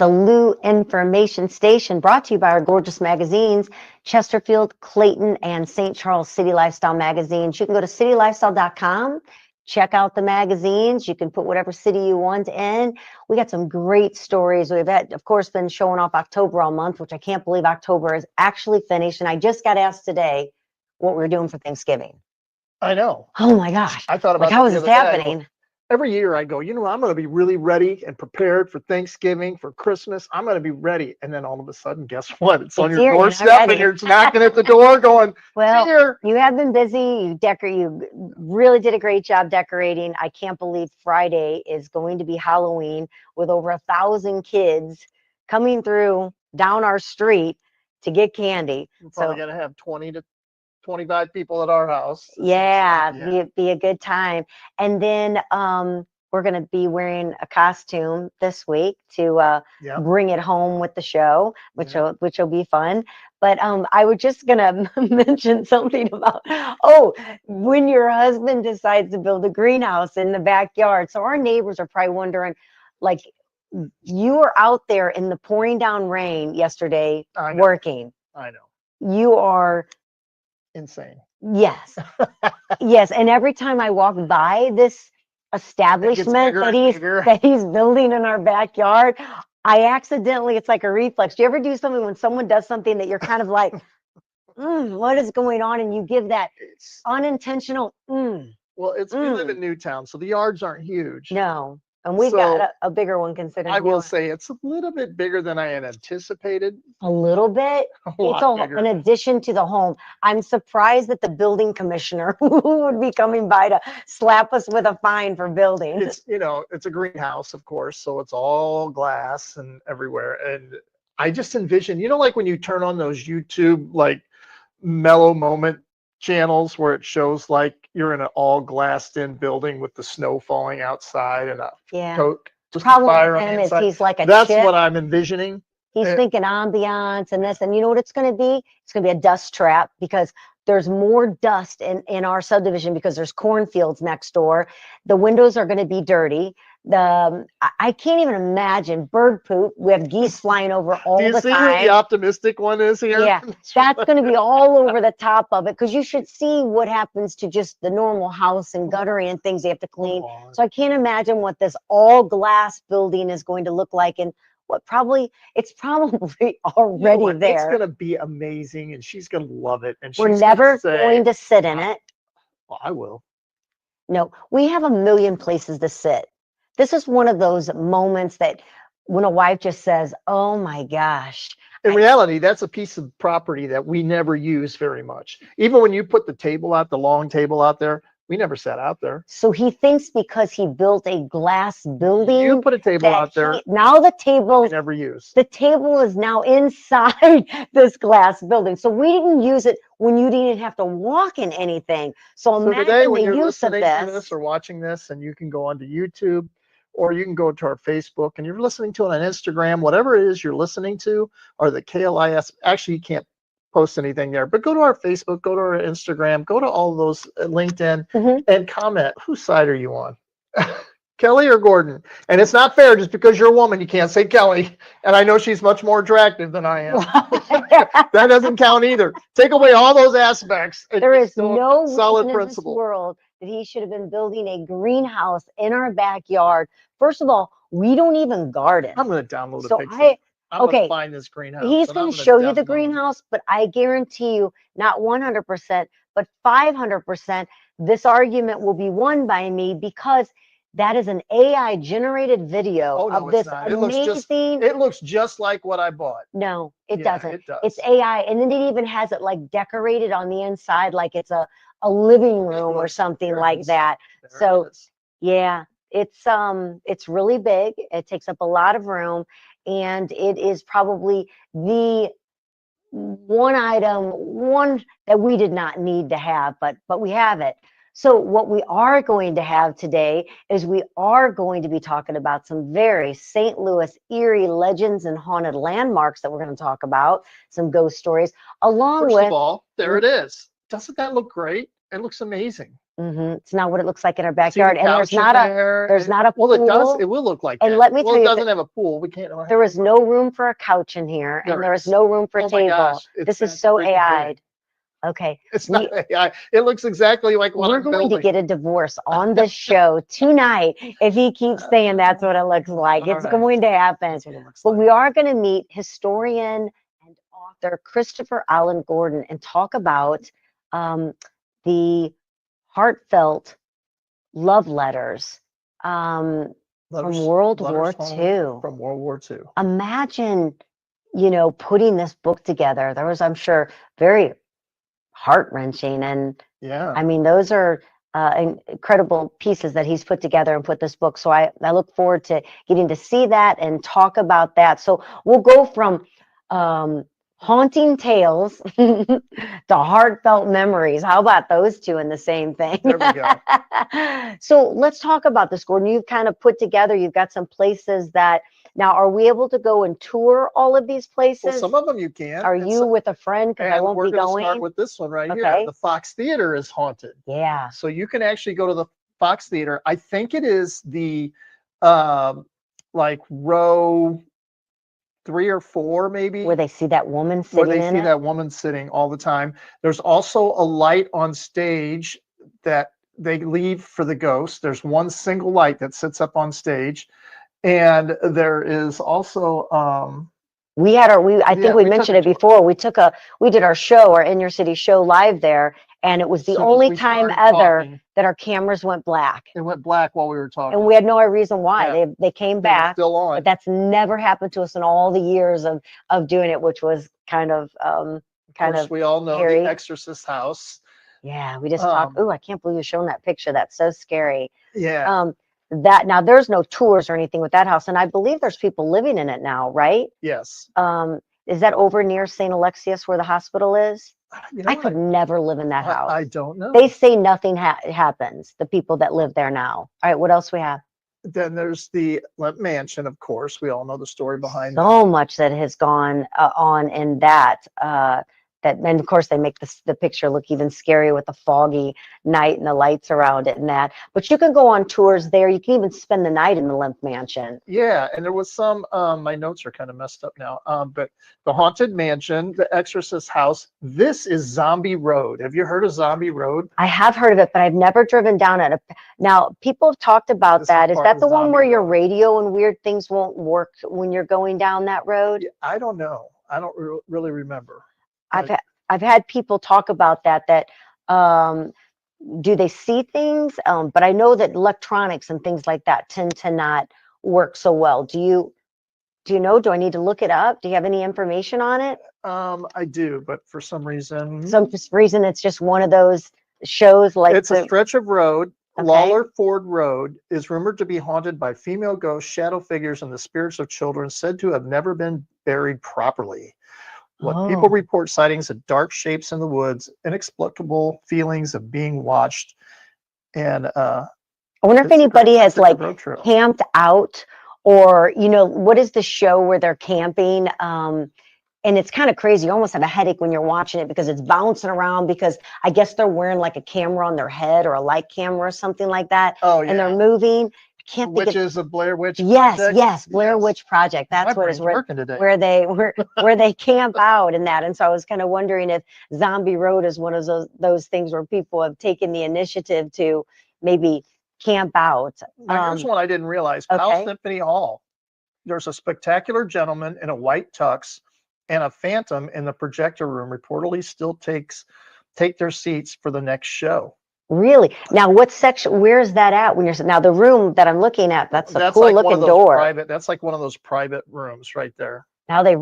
the Lou Information Station, brought to you by our gorgeous magazines, Chesterfield, Clayton, and St. Charles City Lifestyle magazines. You can go to citylifestyle.com, check out the magazines. You can put whatever city you want in. We got some great stories. We've had, of course, been showing off October all month, which I can't believe October is actually finished. And I just got asked today what we're doing for Thanksgiving. I know. Oh my gosh. I thought about like, how that is the this other day. happening? Every year I go, I'm going to be really ready and prepared for Thanksgiving, for Christmas. I'm going to be ready. And then all of a sudden, guess what? It's on your here, doorstep and you're knocking at the door going, well, here. You have been busy. You really did a great job decorating. I can't believe Friday is going to be Halloween with over 1,000 kids coming through down our street to get candy. We're probably going to have 20 to 25 people at our house. Yeah. Be a good time. And then we're going to be wearing a costume this week to bring it home with the show, which will be fun. But I was just going to mention something about, when your husband decides to build a greenhouse in the backyard. So our neighbors are probably wondering, like, you were out there in the pouring down rain yesterday working. I know. You are insane. Yes. Yes. And every time I walk by this establishment that he's building in our backyard, I accidentally, it's like a reflex. Do you ever do something when someone does something that you're kind of like, what is going on? And you give that unintentional, Well, we live in Newtown, so the yards aren't huge. No. And we've got a bigger one considering. I will say it's a little bit bigger than I had anticipated. A little bit? It's an addition to the home. I'm surprised that the building commissioner would be coming by to slap us with a fine for building. It's a greenhouse, of course, so it's all glass and everywhere. And I just envision, like when you turn on those YouTube, like mellow moment channels where it shows like you're in an all glassed in building with the snow falling outside and the problem fire with on him the is inside. he's like a That's chip. what I'm envisioning. He's thinking ambiance and this, and you know what it's going to be? It's going to be a dust trap because there's more dust in our subdivision because there's cornfields next door. The windows are going to be dirty. I can't even imagine bird poop. We have geese flying over all the time. Do you see what the optimistic one is here? Yeah, that's going to be all over the top of it because you should see what happens to just the normal house and guttering and things they have to clean. So I can't imagine what this all glass building is going to look like and it's probably already there. It's going to be amazing and she's going to love it. And we're never going to sit in it. Well, I will. No, we have a million places to sit. This is one of those moments that when a wife just says, oh my gosh. In reality, that's a piece of property that we never use very much. Even when you put the long table out there, we never sat out there. So he thinks because he built a glass building. You put a table out there. Now the table. Never used. The table is now inside this glass building. So we didn't use it when you didn't have to walk in anything. So imagine today, when the you're use of listening to this or watching this, and you can go onto YouTube or you can go to our Facebook and you're listening to it on Instagram, whatever it is you're listening to, or the KLIS. Actually, you can't post anything there, but go to our Facebook, go to our Instagram, go to all those LinkedIn and comment. Whose side are you on? Kelley or Gordon? And it's not fair just because you're a woman, you can't say Kelley. And I know she's much more attractive than I am. That doesn't count either. Take away all those aspects. There is no solid reason principle in this world that he should have been building a greenhouse in our backyard. First of all, we don't even garden. I'm going to download a picture. I'm going to find this greenhouse. He's going to show you the greenhouse, but I guarantee you, not 100%, but 500%, this argument will be won by me because that is an AI generated video of this amazing. It looks just like what I bought. No, it doesn't. It does. It's AI, and then it even has it like decorated on the inside, like it's a living room or something like that. So yeah, it's really big. It takes up a lot of room. And it is probably the one that we did not need to have, but we have it. So what we are going to have today is we are going to be talking about some very St. Louis eerie legends and haunted landmarks that we're going to talk about, some ghost stories, along with. First of all, there it is. Doesn't that look great? It looks amazing. It's not what it looks like in our See the backyard. And couch in there? there's not a Well, it does. pool. It will look like And that. let me Well, tell it you, doesn't have a pool. We can't. there is no room for a couch in here, and there is no room for a Oh my table. gosh, This is that so freaking AI'd. big. Okay. It's not AI. It looks exactly like what We're I'm going to building. get a divorce on this show tonight if he keeps saying that's what it looks like. All It's right. going to happen. That's what it looks But like. we are going to meet historian and author Christopher Allen Gordon and talk about the heartfelt love letters from World War II. From World War II. Imagine, putting this book together. There was, I'm sure, very heart-wrenching, and Yeah. I mean, those are incredible pieces that he's put together and put this book. So I look forward to getting to see that and talk about that. So we'll go from haunting tales to heartfelt memories. How about those two in the same thing? There we go. So let's talk about this, Gordon. You've kind of put together, you've got some places that, now, are we able to go and tour all of these places? Well, some of them you can. Are you with a friend? Because I won't be going. We're going to start with this one right here. Okay. The Fox Theater is haunted. Yeah. So you can actually go to the Fox Theater. I think it is the like row 3 or 4, maybe. Where they see that woman Where sitting they in see it. that woman sitting all the time. There's also a light on stage that they leave for the ghost. There's one single light that sits up on stage. And there is also I think we mentioned it before. We did our show, our In Your City show live there, and it was the only time ever that our cameras went black. It went black while we were talking. And we had no reason why. Yeah. They came back. Still on. But that's never happened to us in all the years of doing it, which was kind of we all know hairy. The Exorcist house. Yeah, we just talked. Oh, I can't believe you're showing that picture. That's so scary. Yeah. That now there's no tours or anything with that house, and I believe there's people living in it now, right? Yes. Is that over near St. Alexius where the hospital is? I could never live in that house. I don't know. They say nothing happens. The people that live there now. All right, what else we have? Then there's the mansion, of course. We all know the story behind so much that has gone on in that. And of course they make the picture look even scarier with the foggy night and the lights around it and that. But you can go on tours there. You can even spend the night in the Lemp Mansion. Yeah, and there was some. My notes are kind of messed up now. But the Haunted Mansion, the Exorcist house. This is Zombie Road. Have you heard of Zombie Road? I have heard of it, but I've never driven down it. Now people have talked about that. Is that the one where your radio and weird things won't work when you're going down that road? I don't know. I don't really remember. I've had people talk about that do they see things? But I know that electronics and things like that tend to not work so well. Do you know? Do I need to look it up? Do you have any information on it? I do, but for some reason, it's just one of those shows like it's a stretch of road. Okay. Lawler Ford Road is rumored to be haunted by female ghosts, shadow figures, and the spirits of children said to have never been buried properly. People report sightings of dark shapes in the woods, inexplicable feelings of being watched, and I wonder if anybody has like camped out, or what is the show where they're camping? And it's kind of crazy. You almost have a headache when you're watching it because it's bouncing around, because I guess they're wearing like a camera on their head or a light camera or something like that. Oh, yeah. And they're moving. I can't think Witches of Blair Witch Project. Yes, Blair Witch Project. That's what it's where they camp out and that. And so I was kind of wondering if Zombie Road is one of those things where people have taken the initiative to maybe camp out. Here's one I didn't realize. Powell Symphony Hall. There's a spectacular gentleman in a white tux and a phantom in the projector room reportedly still take their seats for the next show. Really? Now, what section? Where is that at? When you're now the room that I'm looking at, that's a cool looking door. That's like one of those private rooms right there. Now they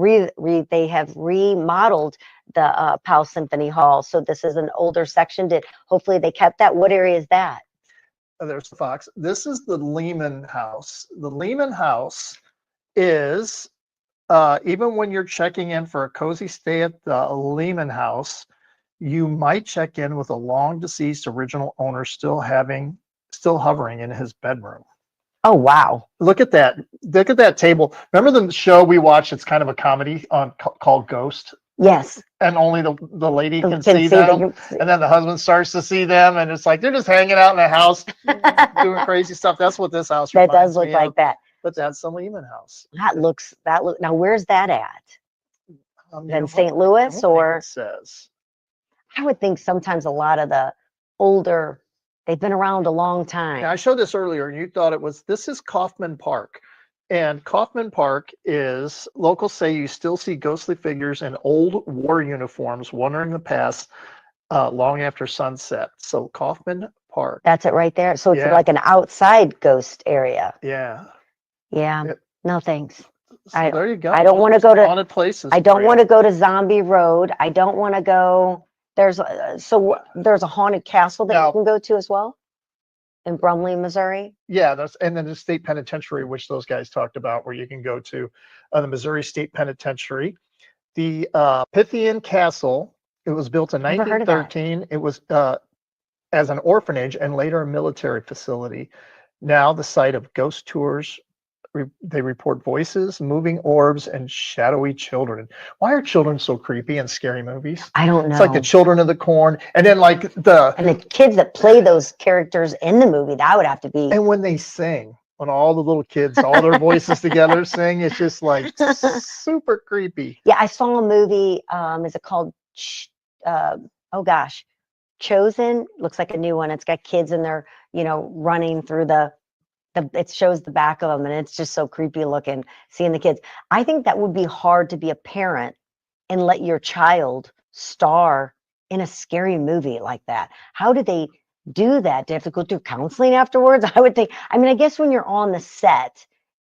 have remodeled the Powell Symphony Hall, so this is an older section. Hopefully they kept that. What area is that? There's the Fox. This is the Lehman House. The Lehman House is even when you're checking in for a cozy stay at the Lehman House, you might check in with a long deceased original owner still hovering in his bedroom. Oh, wow. Look at that. Look at that table. Remember the show we watched? It's kind of a comedy called Ghost. Yes. and only the lady Who can see them. them. And then the husband starts to see them, and it's like they're just hanging out in the house doing crazy stuff. That's what this house That does reminds look me like of. that. But that's the Lehman house. Now where's that at? You In know what? St. I Louis, don't think or it says. I would think sometimes a lot of the older, they've been around a long time. Now, I showed this earlier, and you thought it was. This is Kaufman Park, and Kaufman Park is, locals say you still see ghostly figures in old war uniforms wandering the paths long after sunset. So Kaufman Park. That's it right there. So it's Yeah. like an outside ghost area. Yeah. Yeah. Yep. So thanks. There you go. I don't want to go to haunted places. I don't want to go to Zombie Road. I don't want to go. There's there's a haunted castle that you can go to as well in Brumley, Missouri. Yeah, and then the state penitentiary, which those guys talked about, where you can go to the Missouri State Penitentiary. The Pythian Castle, it was built in Never heard of that. 1913. It was as an orphanage and later a military facility. Now the site of ghost tours. They report voices, moving orbs, and shadowy children. Why are children so creepy in scary movies? I don't know. It's like the Children of the Corn, and then like and the kids that play those characters in the movie, that would have to be. And when they sing, when all the little kids, all their voices together sing, it's just like super creepy. Yeah, I saw a movie. Is it called? Oh gosh, Chosen. Looks like a new one. It's got kids and they're running through it shows the back of them, and it's just so creepy looking, seeing the kids. I think that would be hard to be a parent and let your child star in a scary movie like that. How do they do that? Do they have to go through counseling afterwards? I would think, I guess when you're on the set,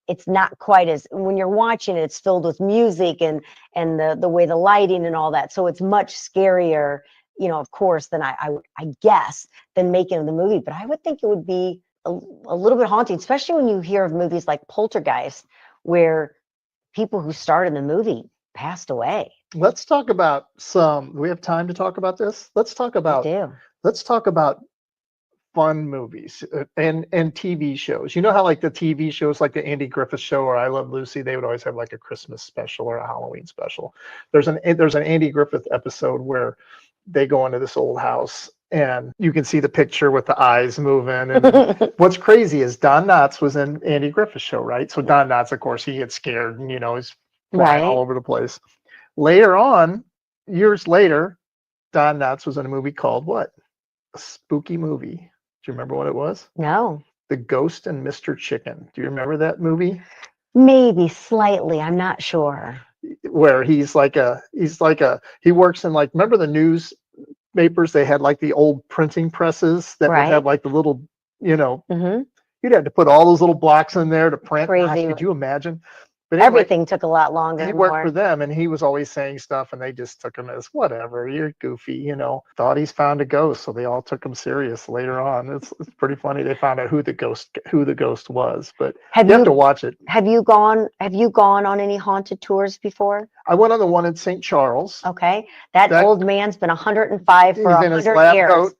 it's not quite as, when you're watching it, it's filled with music and the way the lighting and all that. So it's much scarier, of course, than I guess, than making the movie. But I would think it would be a little bit haunting, especially when you hear of movies like Poltergeist, where people who starred in the movie passed away. Let's talk about do we have time to talk about this? Let's talk about fun movies and TV shows. You know how like the TV shows, like the Andy Griffith Show or I Love Lucy, they would always have like a Christmas special or a Halloween special. There's an Andy Griffith episode where they go into this old house and you can see the picture with the eyes moving. And what's crazy is Don Knotts was in Andy Griffith's show, right? So Don Knotts, of course, he gets scared and he's flying all over the place. Later on, years later, Don Knotts was in a movie called what? A spooky movie. Do you remember what it was? No. The Ghost and Mr. Chicken. Do you remember that movie? Maybe slightly. I'm not sure. Where he works in like, remember the newspapers? They had like the old printing presses that would have like the little, you'd have to put all those little blocks in there to print. Crazy. Gosh, could you imagine? But anyway, everything took a lot longer. He worked for them, and he was always saying stuff, and they just took him as whatever. You're goofy, Thought he's found a ghost, so they all took him serious later on. It's pretty funny. They found out who the ghost was, but you have to watch it. Have you gone on any haunted tours before? I went on the one in St. Charles. Okay, that old man's been 105 for 100 years. Coat.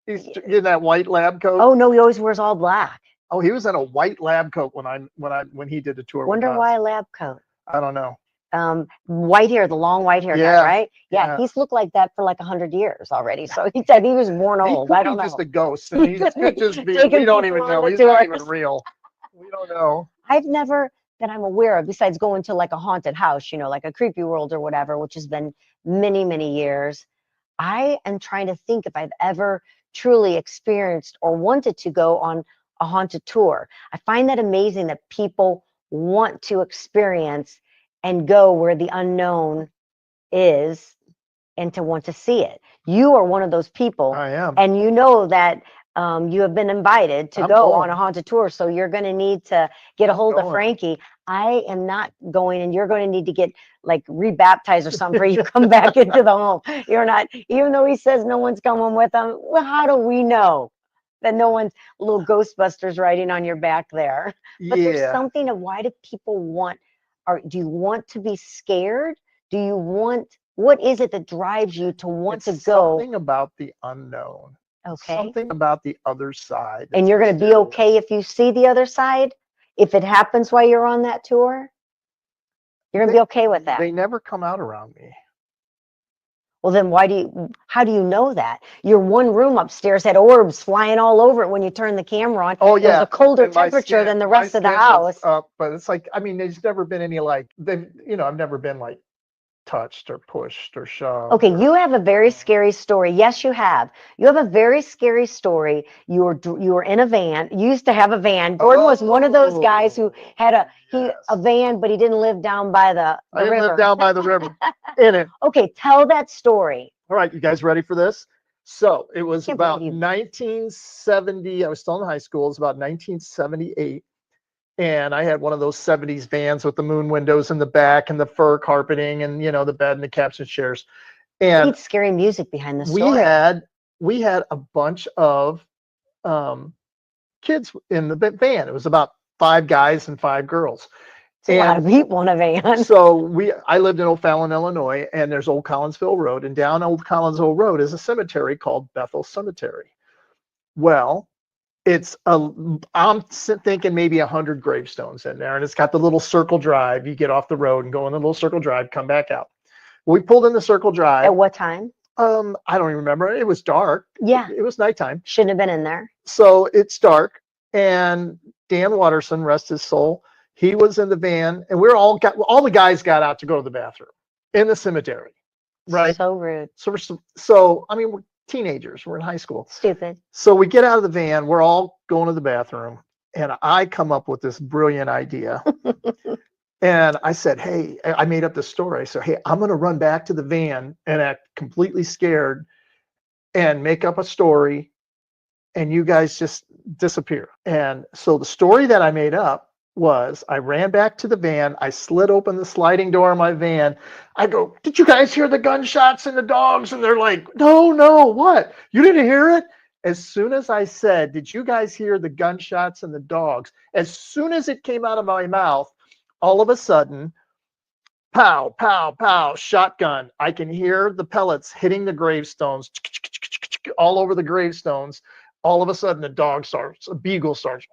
He's in that white lab coat. Oh no, he always wears all black. Oh, he was in a white lab coat when he did the tour. Wonder why a lab coat? I don't know. White hair, the long white hair guy, right? Yeah, he's looked like that for like 100 years already. So he said he was born old. I don't know. He's just a ghost. And he could just be. We don't even know. He's not even real. We don't know. I've never, that I'm aware of, besides going to like a haunted house, like a Creepy World or whatever, which has been many, many years. I am trying to think if I've ever truly experienced or wanted to go on a haunted tour. I find that amazing that people want to experience and go where the unknown is and to want to see it. You are one of those people. I am. And you know that you have been invited to go on a haunted tour. So you're going to need to get a hold of Frankie. I am not going, and you're going to need to get like rebaptized or something before you come back into the home. You're not, even though he says no one's coming with him. Well, how do we know that no one's little Ghostbusters riding on your back there? But there's something of, why do people want, or do you want to be scared? Do you want, what is it that drives you to want to go? Something about the unknown. Okay. Something about the other side. And you're going to be okay if you see the other side? If it happens while you're on that tour? You're going to be okay with that? They never come out around me. Well, then how do you know that? Your one room upstairs had orbs flying all over it when you turned the camera on. Oh It was yeah, a colder and my temperature skin, than the my rest of the skin was house. up, but it's like, I mean, there's never been any like I've never been like touched or pushed or shoved. Okay, Or, you have a very scary story. Yes, you have. You have a very scary story. You were in a van. You used to have a van. Gordon was one of those guys who had a yes. van, but he didn't live down by I the didn't live river. down by the river in it. Okay, tell that story. All right, you guys ready for this? So it was Can't about believe you. 1970. I was still in high school. It was about 1978. And I had one of those 70s vans with the moon windows in the back and the fur carpeting and, the bed and the captain chairs. You And need scary music behind the we story. had a bunch of um, kids in the van. It was about 5 guys and 5 girls. It's a lot And of people in a van. so I lived in O'Fallon, Illinois, and there's Old Collinsville Road, and down Old Collinsville Road is a cemetery called Bethel Cemetery. Well, I'm thinking maybe 100 gravestones in there, and it's got the little circle drive. You get off the road and go in the little circle drive, come back out. We pulled in the circle drive. At what time? I don't even remember. It was dark. Yeah. It was nighttime. Shouldn't have been in there. So it's dark, and Dan Watterson, rest his soul, he was in the van, and all the guys got out to go to the bathroom in the cemetery, right? So rude. So I mean, we're teenagers. We're in high school. Stupid. So we get out of the van. We're all going to the bathroom, and I come up with this brilliant idea. And I said, hey, I made up this story. So, hey, I'm going to run back to the van and act completely scared and make up a story, and you guys just disappear. And so the story that I made up was I ran back to the van. I slid open the sliding door of my van. I go, did you guys hear the gunshots and the dogs? And they're like, no, what? You didn't hear it? As soon as I said, did you guys hear the gunshots and the dogs? As soon as it came out of my mouth, all of a sudden, pow, pow, pow, shotgun. I can hear the pellets hitting the gravestones all over the gravestones. All of a sudden, a beagle starts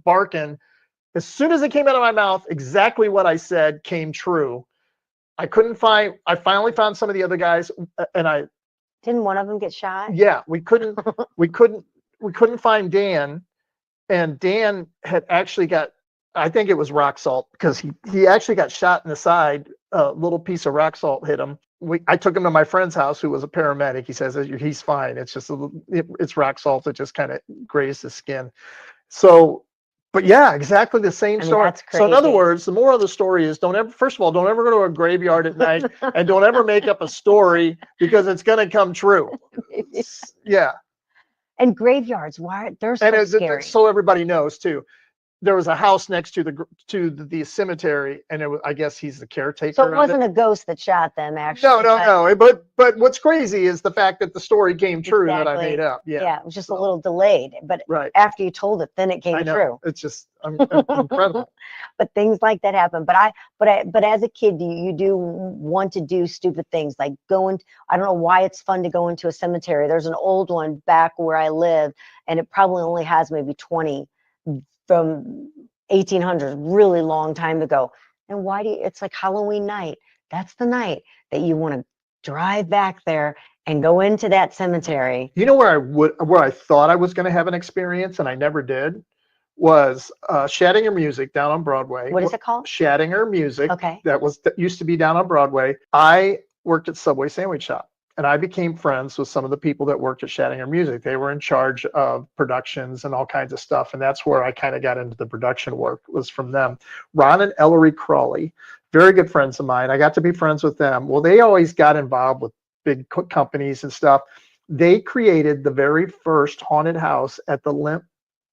barking. As soon as it came out of my mouth, exactly what I said came true. I finally found some of the other guys, and Didn't one of them get shot? yeah, we couldn't find Dan, and Dan had actually got, I think it was rock salt, because he actually got shot in the side. A little piece of rock salt hit him. I took him to my friend's house, who was a paramedic. He says he's fine. It's just it's rock salt that just kind of grazed his skin. So, but yeah, exactly the same story. That's So in other crazy. words, the moral of the story is first of all, don't ever go to a graveyard at night, and don't ever make up a story, because it's going to come true. Yeah. And graveyards, why they're so scary. So everybody knows too, there was a house next to the cemetery, and I guess he's the caretaker. So it wasn't a ghost that shot them, actually. No. But what's crazy is the fact that the story came true that I made up. Yeah. It was just a little delayed, but right. after you told it, then it came I know. true. It's just incredible. But things like that happen. But as a kid, you do want to do stupid things like I don't know why it's fun to go into a cemetery. There's an old one back where I live, and it probably only has maybe 20 from 1800s, really long time ago. And it's like Halloween night. That's the night that you want to drive back there and go into that cemetery. You know where I thought I was going to have an experience, and I never did, was Shattinger Music down on Broadway. What is it called? Shattinger Music. Okay. That used to be down on Broadway. I worked at Subway Sandwich Shop, and I became friends with some of the people that worked at Shattinger Music. They were in charge of productions and all kinds of stuff, and that's where I kind of got into the production work, was from them. Ron and Ellery Crawley, very good friends of mine. I got to be friends with them. Well, they always got involved with big companies and stuff. They created the very first haunted house at the Limp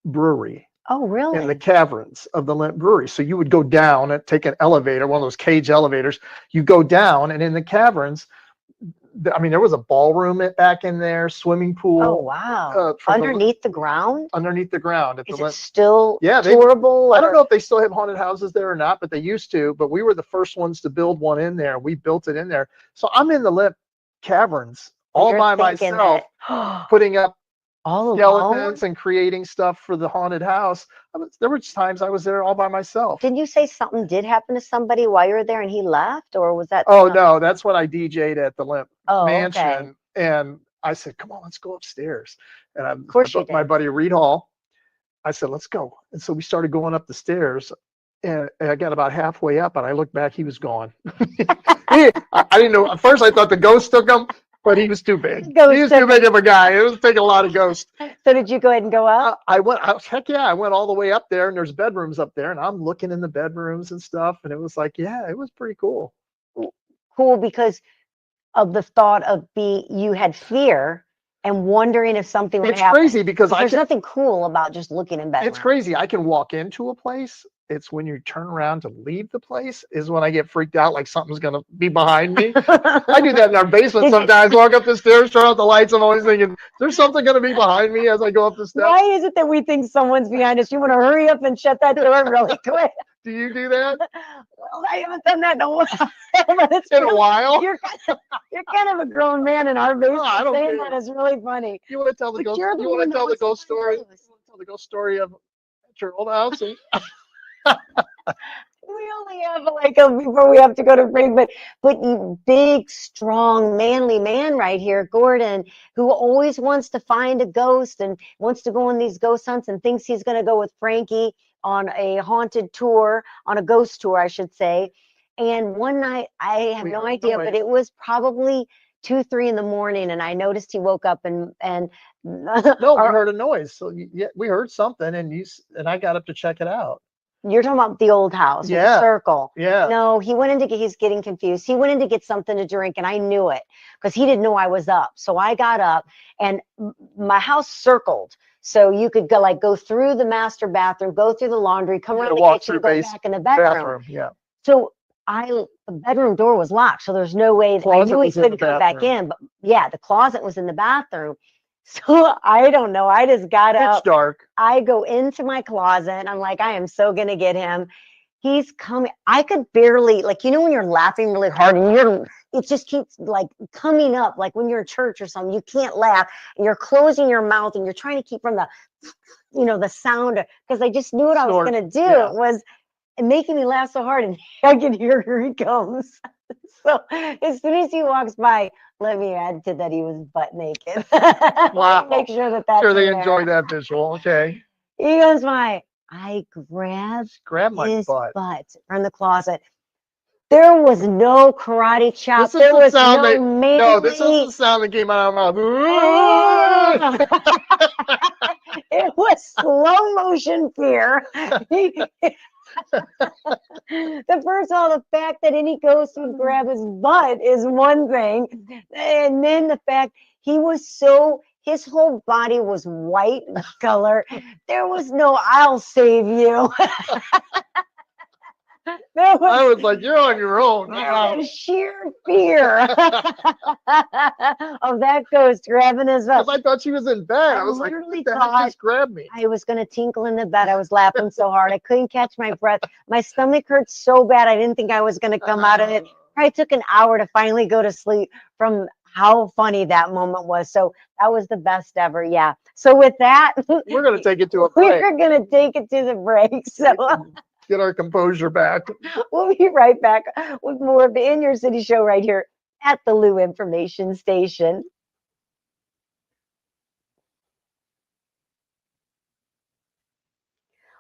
Brewery. Oh, really? In the caverns of the Limp Brewery. So you would go down and take an elevator, one of those cage elevators. You go down, and in the caverns, I mean, there was a ballroom back in there, swimming pool. Oh, wow. Underneath the ground? Underneath the ground. Is it still Yeah, tourable? I don't know if they still have haunted houses there or not, but they used to. But we were the first ones to build one in there. We built it in there. So I'm in the Limp Caverns all by myself, putting up All alone? skeletons and creating stuff for the haunted house. There were times I was there all by myself. Didn't you say something did happen to somebody while you were there and he left, or was that? Oh no, that's when I DJ'd at the Oh, okay. mansion, and I said, "Come on, let's go upstairs." And Of course you my did. buddy Reed Hall, I said, "Let's go." And so we started going up the stairs, and I got about halfway up, and I looked back, he was gone. I didn't know at first. I thought the ghost took him, but he was too big. Ghost He was took too big of a guy. It was taking a lot of ghosts. So did you go ahead and go up? Heck yeah, I went all the way up there, and there's bedrooms up there, and I'm looking in the bedrooms and stuff, and it was like, yeah, it was pretty cool. Cool, because of the thought of you had fear and wondering if something would It's happen. crazy because There's nothing cool about just looking in bedrooms. it's crazy. I can walk into a place. It's when you turn around to leave the place is when I get freaked out, like something's gonna be behind me. I do that in our basement sometimes. Walk up the stairs, turn out the lights. I'm always thinking, there's something gonna be behind me as I go up the steps. Why is it that we think someone's behind us? You want to hurry up and shut that door really quick. Do you do that? Well, I haven't done that in a while. But it's In a really- while? You're kind of a grown man in our basement. I don't Saying care. that is really funny. You want to tell the But ghost? you're the You want one to that tell the was ghost so story? close. Tell the ghost story of your old house. We only have like a before we have to go to break, but you big, strong, manly man right here, Gordon, who always wants to find a ghost and wants to go on these ghost hunts and thinks he's going to go with Frankie on a haunted tour, on a ghost tour, I should say. And one night, I have no idea, but it was probably 2, 3 in the morning, and I noticed he woke up and No, we heard a noise. So yeah, we heard something, and I got up to check it out. You're talking about the old house, with the Yeah. circle. Yeah. No, he went in to get, he's getting confused. He went in to get something to drink, and I knew it because he didn't know I was up. So I got up, and my house circled. So you could go through the master bathroom, go through the laundry, come around the kitchen, go back in the bedroom. Yeah. So the bedroom door was locked, so there's no way. I knew he couldn't come back in, but yeah, the closet was in the bathroom. So I don't know. I just got up. It's dark. I go into my closet and I'm like, I am so gonna get him. He's coming. I could barely, when you're laughing really hard and it just keeps coming up, like when you're in church or something, you can't laugh and you're closing your mouth and you're trying to keep from the sound, because I just knew what I was gonna do. Yeah. It was making me laugh so hard, and I can hear here he comes. So as soon as he walks by, let me add to that, he was butt naked. Wow. Make sure that's Sure, they in there. enjoy that visual. Okay. He goes by. I Grab my his butt. from the closet. There was no karate chop. This is There the was sound no that- manly. No, this is the sound that came out of my mouth. It was slow motion fear. The fact that any ghost would grab his butt is one thing. And then the fact his whole body was white in color. There was no, I'll save you. I was like, you're on your own. There was sheer fear of that ghost grabbing his butt. Because I thought she was in bed. I was like, literally what the heck thought just grabbed me? I was going to tinkle in the bed. I was laughing so hard. I couldn't catch my breath. My stomach hurt so bad. I didn't think I was going to come out of it. Probably took an hour to finally go to sleep from how funny that moment was. So that was the best ever. Yeah. So with that, We're going to take it to a break. we're going to take it to the break. So Get our composure back. we'll be right back with more of the In Your City show right here at the Lou Information Station.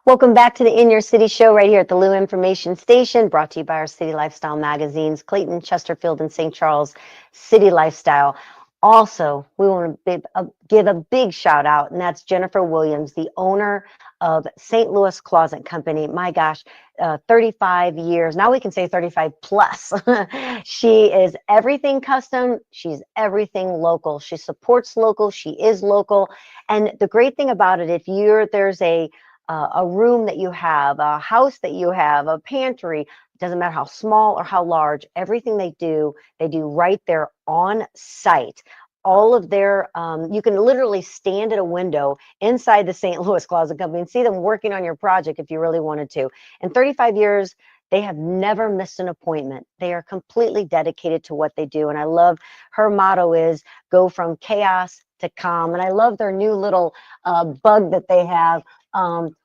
Welcome back to the In Your City show right here at the Lou Information Station, brought to you by our City Lifestyle magazines, Clayton, Chesterfield, and St. Charles City Lifestyle. Also, we want to give a big shout out, and that's Jennifer Williams, the owner of St. Louis Closet Company. My gosh, 35 years. Now we can say 35 plus. She is everything custom. She's everything local. She supports local. She is local. And the great thing about it, if there's a room that you have, a house that you have, a pantry, it doesn't matter how small or how large, everything they do right there on site. All of their, you can literally stand at a window inside the St. Louis Closet Company and see them working on your project if you really wanted to. In 35 years, they have never missed an appointment. They are completely dedicated to what they do. And I love her motto is go from chaos to Calm. And I love their new little bug that they have,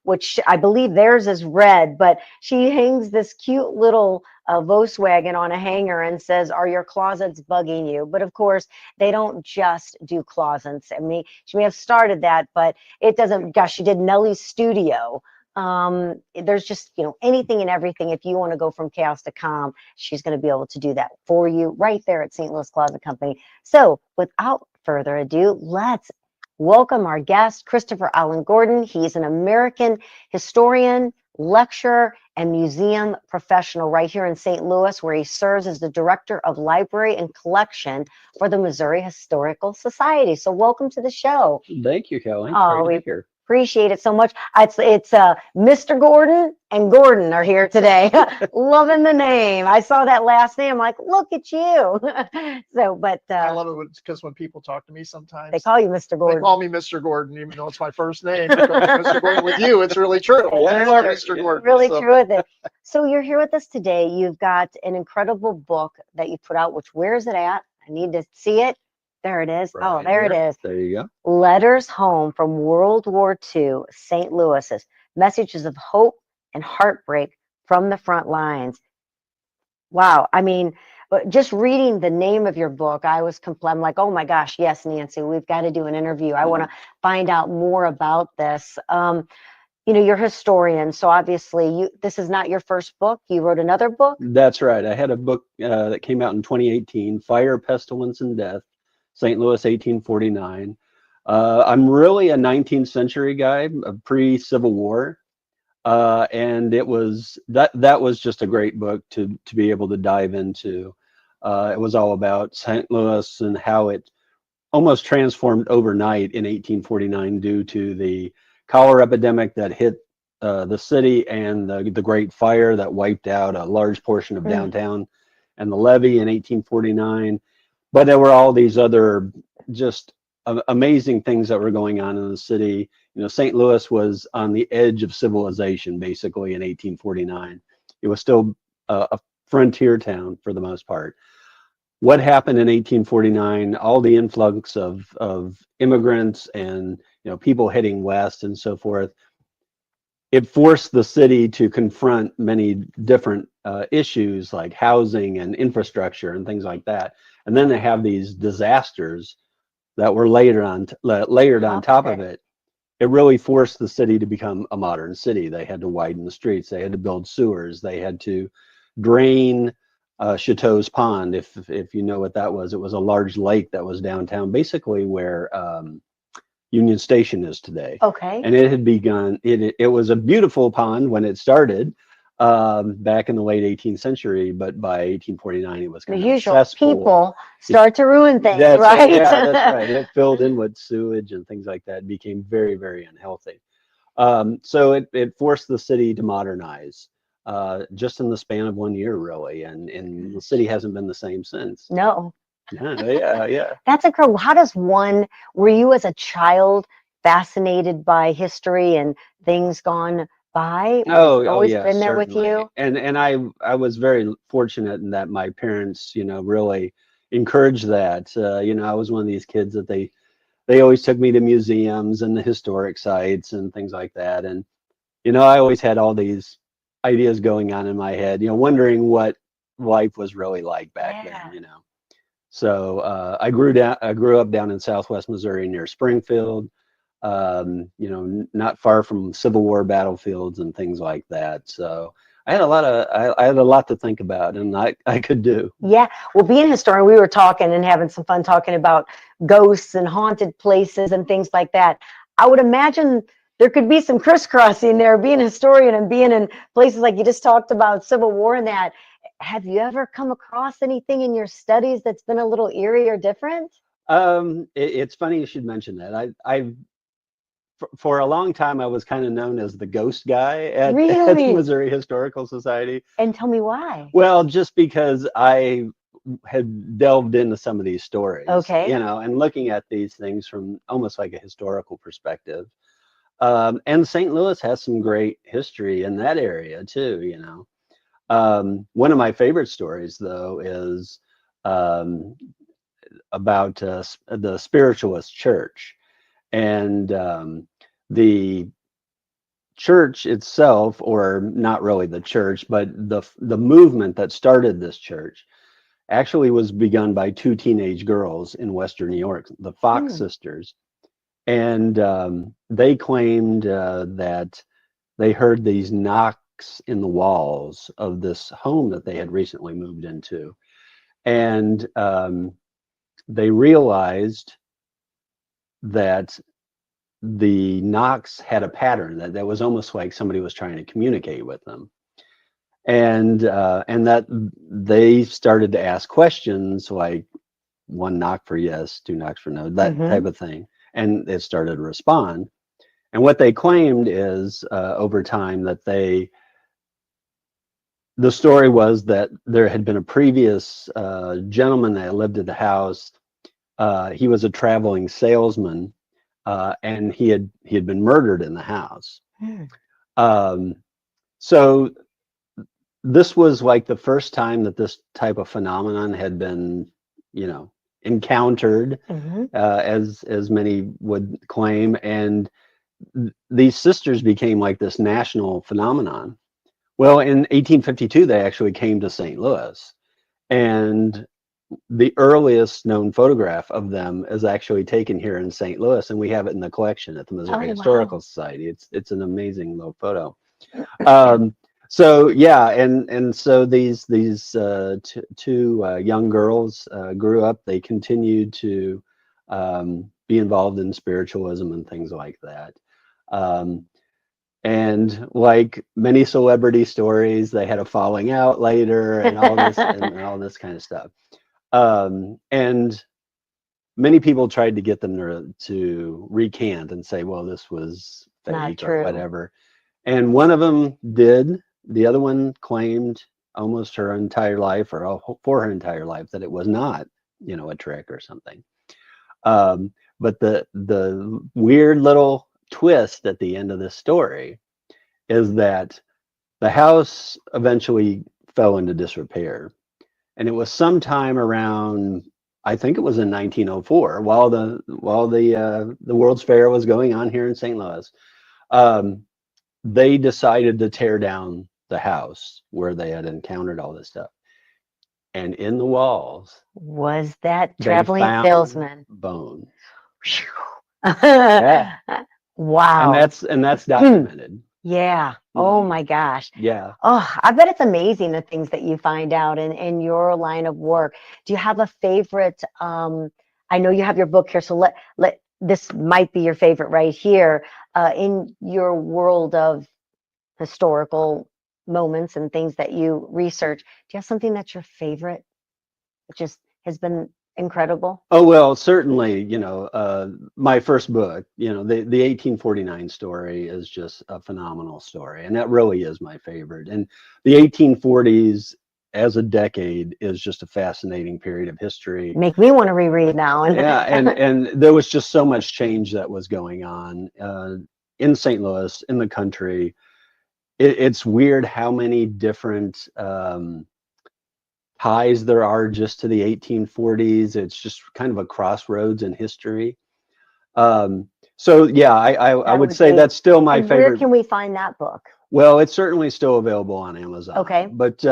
which I believe theirs is red, but she hangs this cute little Volkswagen on a hanger and says, "Are your closets bugging you?" But of course, they don't just do closets. I mean, she may have started that, but it doesn't. Gosh, she did Nellie's Studio. There's just, anything and everything. If you want to go from chaos to calm, she's going to be able to do that for you right there at St. Louis Closet Company. So without further ado, let's welcome our guest, Christopher Allen Gordon. He's an American historian, lecturer, and museum professional right here in St. Louis, where he serves as the director of library and collection for the Missouri Historical Society. So welcome to the show. Thank you, Kelley. Oh, Great to be here. Appreciate it so much. It's Mr. Gordon and Gordon are here today. Loving the name. I saw that last name. I'm like, look at you. I love it because when people talk to me sometimes they call you Mr. Gordon. They call me Mr. Gordon, even though it's my first name. They call me Mr. Gordon. With you, it's really true. I love Mr. Gordon. Really true with it. So you're here with us today. You've got an incredible book that you put out, which, where is it at? I need to see it. There it is. Right oh, there here. it is. There you go. Letters Home from World War II, St. Louis's messages of hope and heartbreak from the front lines. Wow. I mean, just reading the name of your book, I'm like, oh my gosh, yes, Nancy, we've got to do an interview. I want to find out more about this. You're a historian, so obviously this is not your first book. You wrote another book? That's right. I had a book that came out in 2018, Fire, Pestilence, and Death, St. Louis, 1849. I'm really a 19th century guy, pre-Civil War. And it was that was just a great book to be able to dive into. It was all about St. Louis and how it almost transformed overnight in 1849 due to the cholera epidemic that hit the city and the Great Fire that wiped out a large portion of downtown and the levee in 1849. But there were all these other just amazing things that were going on in the city. St. Louis was on the edge of civilization, basically, in 1849. It was still a frontier town for the most part. What happened in 1849, all the influx of immigrants and people heading west and so forth, it forced the city to confront many different issues like housing and infrastructure and things like that. And then they have these disasters that were layered on top of it. It really forced the city to become a modern city. They had to widen the streets. They had to build sewers. They had to drain Chateau's Pond. If you know what that was, it was a large lake that was downtown, basically where Union Station is today. Okay. And it had begun. It was a beautiful pond when it started back in the late 18th century, but by 1849 it was kind the of usual cesspool. People start to ruin things, That's right? Yeah, that's right. It filled in with sewage and things like that. It became very, very unhealthy. So it forced the city to modernize just in the span of 1 year, really, and the city hasn't been the same since. No. Yeah. That's incredible. Were you as a child fascinated by history and things gone by? Oh yeah, been there certainly. with you? And I was very fortunate in that my parents, really encouraged that. I was one of these kids that they always took me to museums and the historic sites and things like that. And I always had all these ideas going on in my head, wondering what life was really like back then. So I grew up down in Southwest Missouri near Springfield. Not far from Civil War battlefields and things like that. So I had a lot to think about, and I could do. Yeah. Well, being a historian, we were talking and having some fun talking about ghosts and haunted places and things like that. I would imagine there could be some crisscrossing there, being a historian and being in places like you just talked about, Civil War and that. Have you ever come across anything in your studies that's been a little eerie or different? It's funny you should mention that. For a long time, I was kind of known as the ghost guy at the Missouri Historical Society. And tell me why. Well, just because I had delved into some of these stories, okay, and looking at these things from almost like a historical perspective. And St. Louis has some great history in that area too, One of my favorite stories, though, is about the spiritualist church, and the church itself, or not really the church, but the movement that started this church actually was begun by two teenage girls in Western New York, the Fox sisters, and they claimed that they heard these knocks in the walls of this home that they had recently moved into, and they realized that the knocks had a pattern, that was almost like somebody was trying to communicate with them, and that they started to ask questions like one knock for yes, two knocks for no, that type of thing, and it started to respond. And what they claimed is over time that the story was that there had been a previous gentleman that lived at the house. He was a traveling salesman, and he had been murdered in the house. So this was like the first time that this type of phenomenon had been, encountered, as many would claim, and these sisters became like this national phenomenon. Well, in 1852, they actually came to St. Louis, and the earliest known photograph of them is actually taken here in St. Louis, and we have it in the collection at the Missouri Historical Society. It's an amazing little photo. So yeah, and so these two young girls grew up. They continued to be involved in spiritualism and things like that. And like many celebrity stories, they had a falling out later, and all this and all this kind of stuff. And many people tried to get them to recant and say, well, this was fake or whatever. And one of them did. The other one claimed almost her entire life, or for her entire life, that it was not, a trick or something. But the weird little twist at the end of this story is that the house eventually fell into disrepair, and it was sometime around, I think it was in 1904, while the World's Fair was going on here in St. Louis. They decided to tear down the house where they had encountered all this stuff, and in the walls was that traveling salesman bone. Yeah. Wow. And that's documented. Yeah. Oh my gosh. Yeah. Oh, I bet it's amazing the things that you find out in your line of work. Do you have a favorite? I know you have your book here, so let this might be your favorite right here. In your world of historical moments and things that you research, do you have something that's your favorite? It just has been incredible. Oh, well, certainly, my first book, the 1849 story is just a phenomenal story. And that really is my favorite. And the 1840s as a decade is just a fascinating period of history. Make me want to reread now. Yeah, and there was just so much change that was going on in St. Louis, in the country. It's weird how many different ties there are just to the 1840s. It's just kind of a crossroads in history. So yeah, I would say that's still my favorite. Where can we find that book? Well, it's certainly still available on Amazon. Okay. But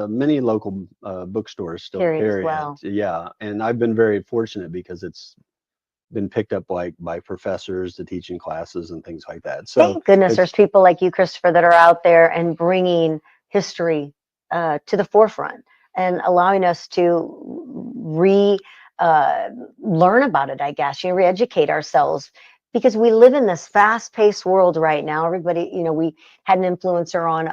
many local bookstores still carry it. Yeah, and I've been very fortunate because it's been picked up by professors to teach in classes and things like that. So thank goodness there's people like you, Christopher, that are out there and bringing history to the forefront and allowing us to learn about it, I guess, re-educate ourselves, because we live in this fast-paced world right now. Everybody, we had an influencer on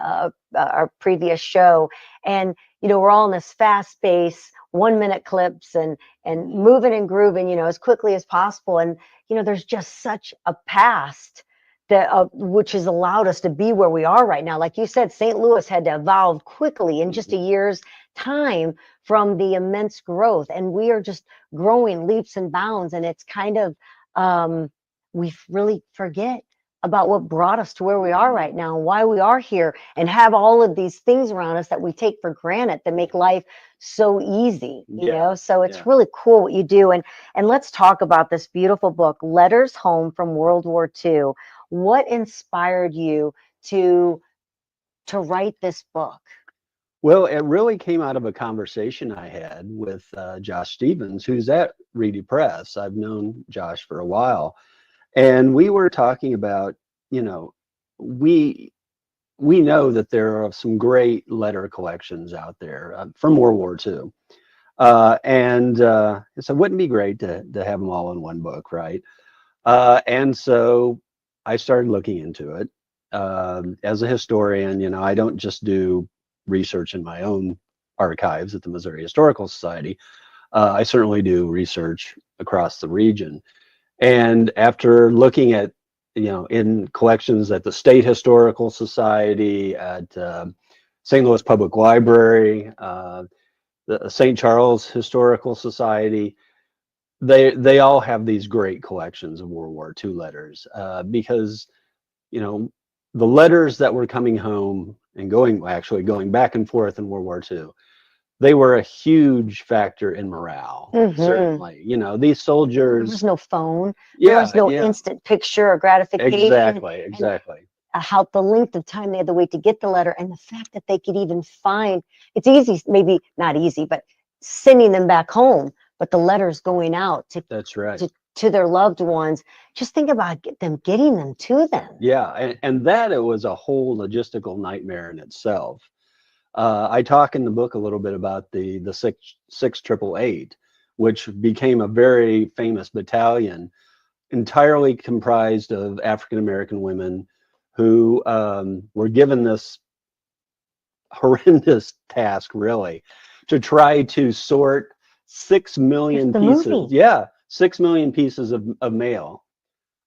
our previous show, and we're all in this fast-paced 1-minute clips and moving and grooving, as quickly as possible. And there's just such a past that which has allowed us to be where we are right now. Like you said, St. Louis had to evolve quickly in just a year's time from the immense growth, and we are just growing leaps and bounds. And it's kind of we really forget about what brought us to where we are right now and why we are here and have all of these things around us that we take for granted that make life so easy, you Yeah, know? So it's yeah. really cool what you do. And let's talk about this beautiful book, Letters Home from World War II. What inspired you to write this book? Well, it really came out of a conversation I had with Josh Stevens, who's at Reedy Press. I've known Josh for a while, and we were talking about, you know, we we know that there are some great letter collections out there from World War II, and so it wouldn't be great to have them all in one book, right? And so I started looking into it. As a historian, you know, I don't just do research in my own archives at the Missouri Historical Society. I certainly do research across the region. And after looking at, you know, in collections at the State Historical Society, at St. Louis Public Library, the St. Charles Historical Society, they all have these great collections of World War II letters, because, you know, the letters that were coming home and going back and forth in World War II, they were a huge factor in morale. Certainly, you know, these There soldiers. was no phone. There was no instant picture or gratification. Exactly. How the length of time they had to wait to get the letter, and the fact that they could even find, it's easy, maybe not easy, but sending them back home, but the letters going out That's right. to their loved ones. Just think about getting them to them. Yeah, and that it was a whole logistical nightmare in itself. I talk in the book a little bit about the 688, which became a very famous battalion, entirely comprised of African American women who were given this horrendous task, really, to try to sort 6 million Here's the pieces. movie. Yeah, 6 million pieces of mail.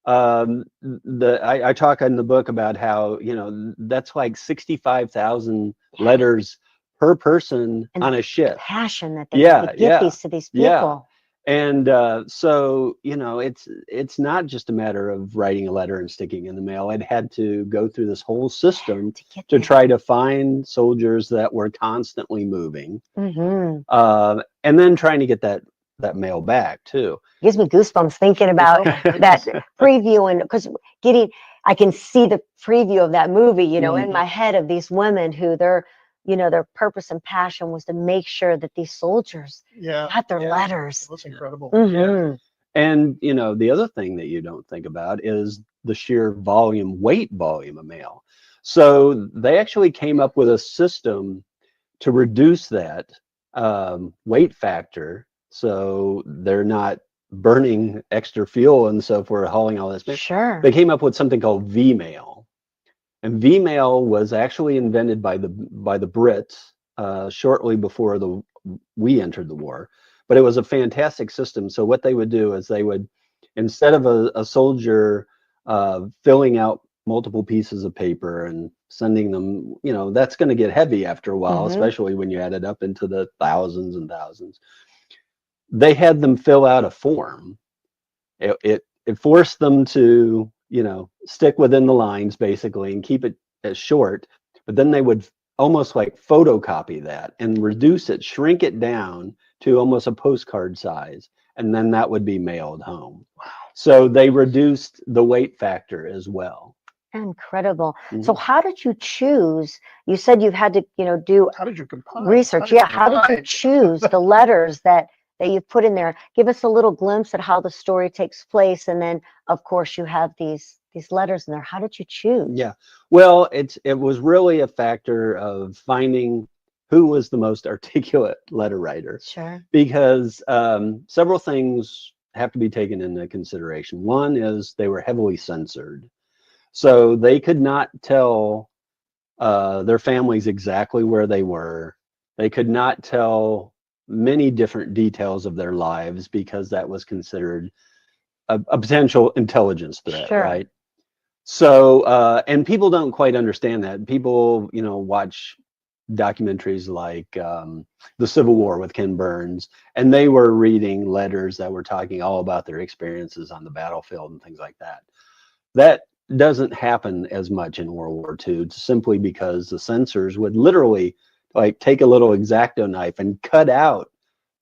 I talk in the book about how, you know, that's like 65,000 letters per person And on a ship. passion that they had to get these to these people. Yeah. And so, you know, it's not just a matter of writing a letter and sticking in the mail. It had to go through this whole system to try to find soldiers that were constantly moving, and then trying to get that mail back too. Gives me goosebumps thinking about that preview, and because I can see the preview of that movie, you know, in my head, of these women who their purpose and passion was to make sure that these soldiers got their letters. It was incredible. And, you know, the other thing that you don't think about is the sheer weight volume of mail. So they actually came up with a system to reduce that weight factor, so they're not burning extra fuel and so forth, hauling all this mail. Sure. They came up with something called V-mail. And V-mail was actually invented by the Brits shortly before we entered the war. But it was a fantastic system. So what they would do is they would, instead of a soldier filling out multiple pieces of paper and sending them, you know, that's going to get heavy after a while, especially when you add it up into the thousands and thousands. They had them fill out a form. It forced them to, you know, stick within the lines basically and keep it as short, but then they would almost like photocopy that and reduce it, shrink it down to almost a postcard size, and then that would be mailed home. Wow. So they reduced the weight factor as well. Incredible. So how did you choose? You said you've had to, you know, do How did you compile research? How did you choose the letters that you put in there? Give us a little glimpse at how the story takes place, and then of course you have these letters in there. How did you choose? Yeah, well, it was really a factor of finding who was the most articulate letter writer. Sure. Because several things have to be taken into consideration. One is they were heavily censored, so they could not tell their families exactly where they were. They could not tell many different details of their lives because that was considered a potential intelligence threat, right? So, and people don't quite understand that. People, you know, watch documentaries like The Civil War with Ken Burns, and they were reading letters that were talking all about their experiences on the battlefield and things like that. doesn't happen as much in World War II, simply because the censors would literally like take a little X-Acto knife and cut out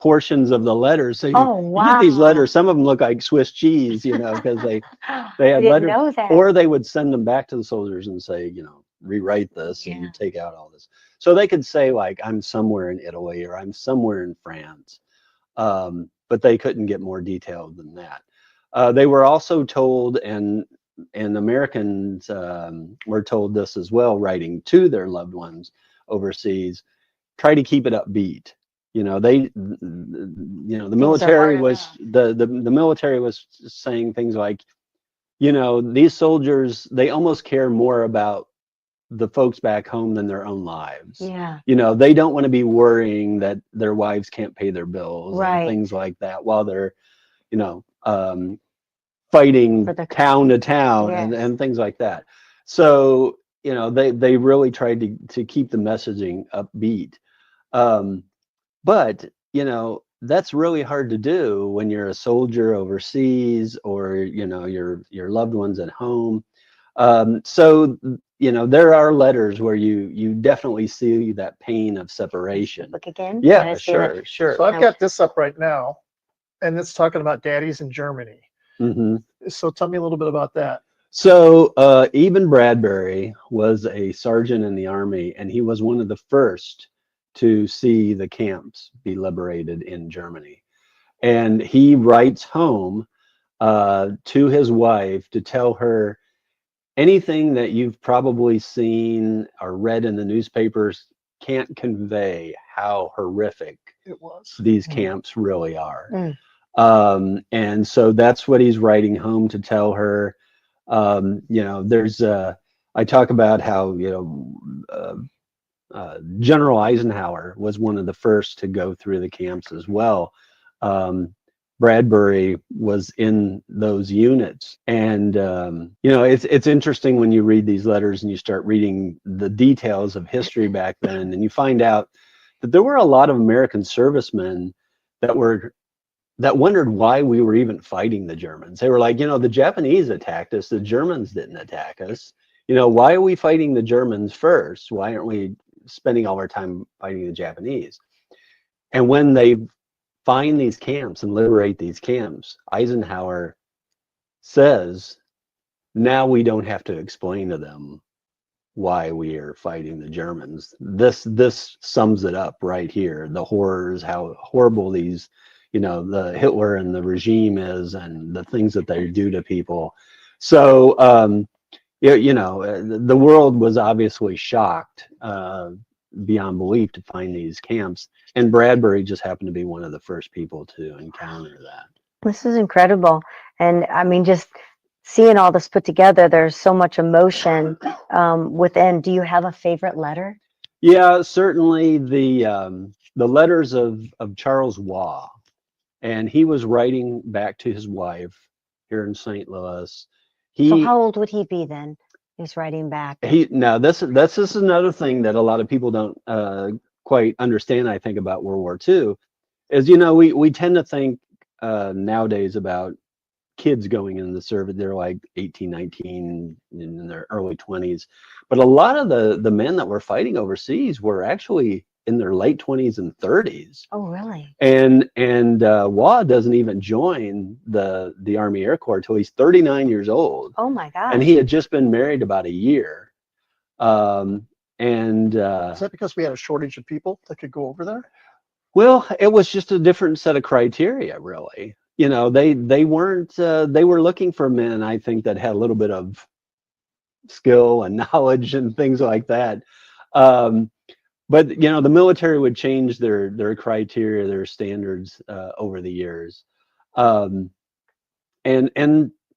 portions of the letters. So Oh, you get these wow. letters, some of them look like Swiss cheese, you know, because they I had didn't letters, know that. or they would send them back to the soldiers and say, you know, rewrite this Yeah. and take out all this. So they could say like, I'm somewhere in Italy or I'm somewhere in France, but they couldn't get more detailed than that. They were also told, and Americans were told this as well, writing to their loved ones overseas, try to keep it upbeat. You know, the Things are military hard was enough. the military was saying things like, you know, these soldiers, they almost care more about the folks back home than their own lives. Yeah. You know, they don't want to be worrying that their wives can't pay their bills and Right. things like that while they're, you know, fighting For the town to town Yes. and things like that. So, you know, they really tried to keep the messaging upbeat. But, you know, that's really hard to do when you're a soldier overseas, or, you know, your loved ones at home. So, you know, there are letters where you definitely see that pain of separation. Look again. Yeah, Can I see that? sure, sure. So I've got this up right now, and it's talking about daddies in Germany. Hmm. So tell me a little bit about that. So Eben Bradbury was a sergeant in the Army, and he was one of the first to see the camps be liberated in Germany. And he writes home to his wife to tell her anything that you've probably seen or read in the newspapers can't convey how horrific It was. these camps really are. And so that's what he's writing home to tell her. You know, I talk about how, you know, General Eisenhower was one of the first to go through the camps as well. Bradbury was in those units, and you know, it's interesting when you read these letters and you start reading the details of history back then, and you find out that there were a lot of American servicemen that wondered why we were even fighting the Germans. They were like, you know, the Japanese attacked us, the Germans didn't attack us. You know, why are we fighting the Germans first? Why aren't we spending all our time fighting the Japanese? And when they find these camps and liberate these camps, Eisenhower says, now we don't have to explain to them why we are fighting the Germans. This sums it up right here. The horrors, how horrible these, you know, the Hitler and the regime is, and the things that they do to people. So, you know, the world was obviously shocked beyond belief to find these camps, and Bradbury just happened to be one of the first people to encounter that. This is incredible. And I mean, just seeing all this put together, there's so much emotion within. Do you have a favorite letter? Yeah, certainly the letters of Charles Waugh, and he was writing back to his wife here in St. Louis. So how old would he be then? He's writing back. Now this is another thing that a lot of people don't quite understand, I think, about World War II, is, you know, we tend to think nowadays about kids going into the service. They're like 18, 19, in their early 20s. But a lot of the men that were fighting overseas were actually in their late 20s and 30s. Oh, really? And Waugh doesn't even join the Army Air Corps till he's 39 years old. Oh my God. And he had just been married about a year. Is that because we had a shortage of people that could go over there? Well, it was just a different set of criteria, really. You know, they weren't they were looking for men, I think, that had a little bit of skill and knowledge and things like that. But, you know, the military would change their criteria, their standards over the years. And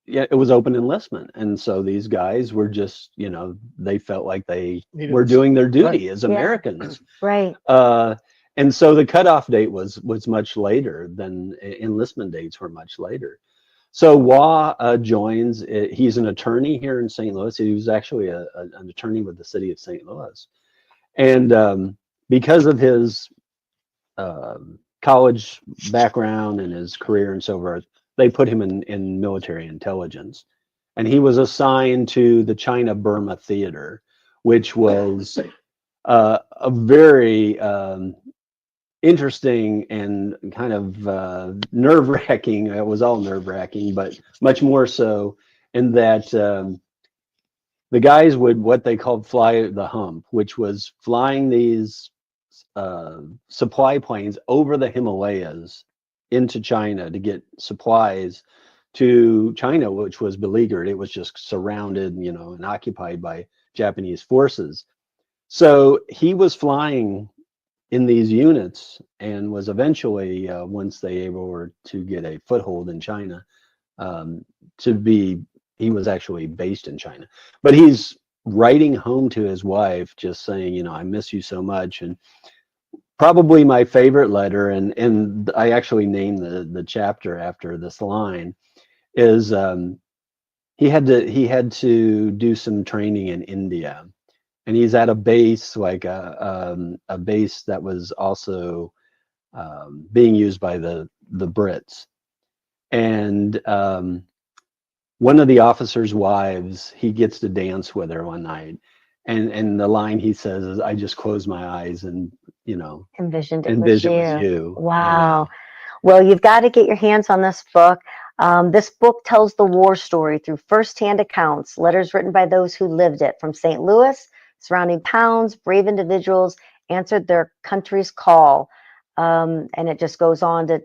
yeah, it was open enlistment. And so these guys were just, you know, they felt like they were doing their duty as Americans. Right. And so the cutoff date was much later than enlistment dates were much later. So Waugh joins. He's an attorney here in St. Louis. He was actually an attorney with the city of St. Louis. And because of his college background and his career and so forth, they put him in military intelligence. and he was assigned to the China-Burma theater, which was a very interesting and kind of nerve-wracking. It was all nerve-wracking, but much more so in that the guys would what they called fly the hump, which was flying these supply planes over the Himalayas into China to get supplies to China, which was beleaguered. It was just surrounded, you know, and occupied by Japanese forces. So he was flying in these units and was eventually, once they were to get a foothold in China, he was actually based in China. But he's writing home to his wife, just saying, you know, I miss you so much. And probably my favorite letter, and I actually named the chapter after this line, is he had to do some training in India, and he's at a base, like a base that was also being used by the Brits, and one of the officers' wives, he gets to dance with her one night, and the line he says is, "I just closed my eyes and, you know, Envisioned it envisioned it was was you. you." Wow. Well, you've got to get your hands on this book. This book tells the war story through firsthand accounts, letters written by those who lived it from St. Louis, surrounding towns. Brave individuals answered their country's call. And it just goes on to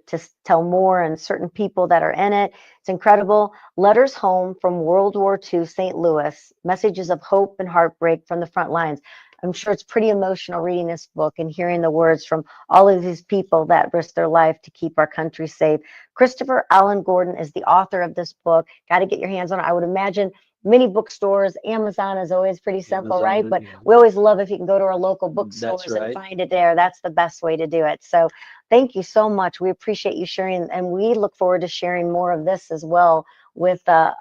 tell more, and certain people that are in it. It's incredible. Letters home from World War II, St. Louis, messages of hope and heartbreak from the front lines. I'm sure it's pretty emotional reading this book and hearing the words from all of these people that risked their life to keep our country safe. Christopher Allen Gordon is the author of this book. Got to get your hands on it. I would imagine many bookstores. Amazon is always pretty simple, Amazon, right? But yeah. we always love if you can go to our local That's bookstores and right. find it there. That's the best way to do it. So thank you so much. We appreciate you sharing, and we look forward to sharing more of this as well with a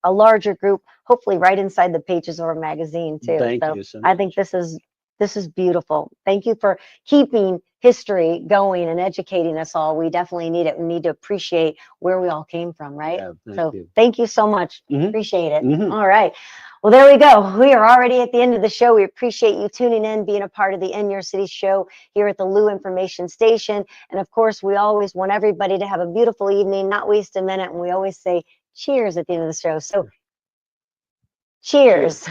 larger group, hopefully right inside the pages of our magazine too. Thank So you so I much. think this is beautiful. Thank you for keeping history going and educating us all. We definitely need it. We need to appreciate where we all came from, right? Yeah, thank So you. thank you so much. Mhm. Appreciate it. Mhm. All right. Well, there we go. We are already at the end of the show. We appreciate you tuning in, being a part of the In Your City show here at the Lou Information Station. And of course, we always want everybody to have a beautiful evening, not waste a minute. And we always say cheers at the end of the show. So cheers.